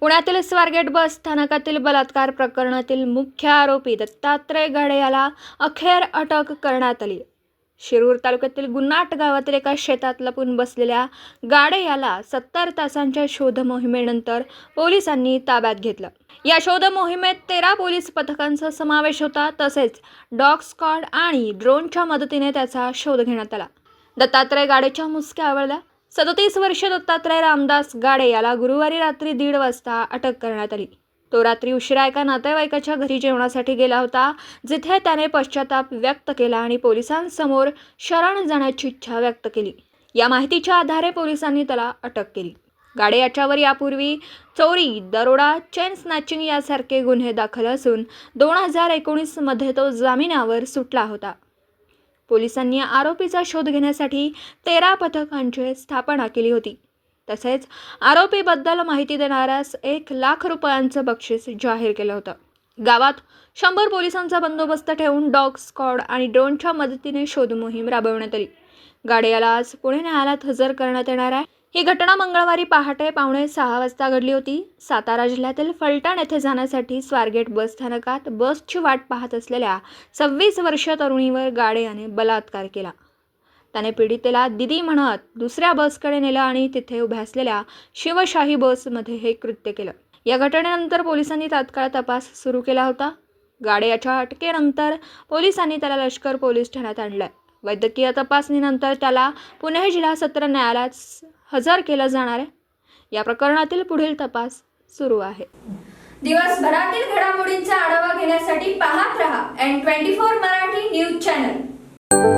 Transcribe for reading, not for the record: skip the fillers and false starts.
पुण्यातील स्वारगेट बस स्थानकातील बलात्कार प्रकरणातील मुख्य आरोपी दत्तात्रय गाडे याला अखेर अटक करण्यात आली। शिरूर तालुक्यातील गुन्नाट गावातील एका शेतात लपून बसलेल्या गाडे याला 70 तासांच्या शोध मोहिमेनंतर पोलिसांनी ताब्यात घेतलं। या शोध मोहिमेत 13 पोलीस पथकांचा समावेश होता, तसेच डॉग स्क्वॉड आणि ड्रोनच्या मदतीने त्याचा शोध घेण्यात आला। दत्तात्रय गाडेच्या मुसक्या आवळल्या। 37 वर्षीय दत्तात्रय रामदास गाडे याला गुरुवारी रात्री 1:30 वाजता अटक करण्यात आली। तो रात्री उशिरा एका नातेवाईकाच्या घरी जेवणासाठी गेला होता, जिथे त्याने पश्चाताप व्यक्त केला आणि पोलिसांसमोर शरण जाण्याची इच्छा व्यक्त केली। या माहितीच्या आधारे पोलिसांनी त्याला अटक केली। गाडे याच्यावर यापूर्वी चोरी, दरोडा, चेन स्नॅचिंग यासारखे गुन्हे दाखल असून 2019 मध्ये तो जामिनावर सुटला होता। पोलिसांनी आरोपीचा शोध घेण्यासाठी 13 पथकांची स्थापना केली होती। तसेच आरोपीबद्दल माहिती देणाऱ्यास 1 लाख रुपयांचं बक्षीस जाहीर केलं होतं। गावात 100 पोलिसांचा बंदोबस्त ठेवून डॉग स्क्वॉड आणि ड्रोनच्या मदतीने शोध मोहीम राबवण्यात आली। गाडे याला आज पुणे न्यायालयात हजर करण्यात येणार आहे। ही घटना मंगळवारी पहाटे 5:45 वाजता घडली होती। सातारा जिल्ह्यातील फलटण येथे जाण्यासाठी स्वारगेट बस स्थानकात बसची वाट पाहत असलेल्या 26 वर्षीय तरुणीवर गाडे याने बलात्कार केला। त्याने पीडितेला दीदी म्हणत दुसऱ्या बसकडे नेलं आणि तिथे उभ्या असलेल्या शिवशाही बसमध्ये हे कृत्य केलं। या घटनेनंतर पोलिसांनी तात्काळ तपास सुरू केला होता। गाडे याच्या अटकेनंतर पोलिसांनी त्याला लष्कर पोलीस ठाण्यात आणलं। वैद्यकीय तपासणीनंतर त्याला पुणे जिल्हा सत्र न्यायालयात हजर केलं जाणार आहे। या प्रकरणातील पुढील तपास सुरू आहे। दिवसभरातील घडामोडींचा आढावा घेण्यासाठी पाहत रहा N24 मराठी न्यूज चॅनल।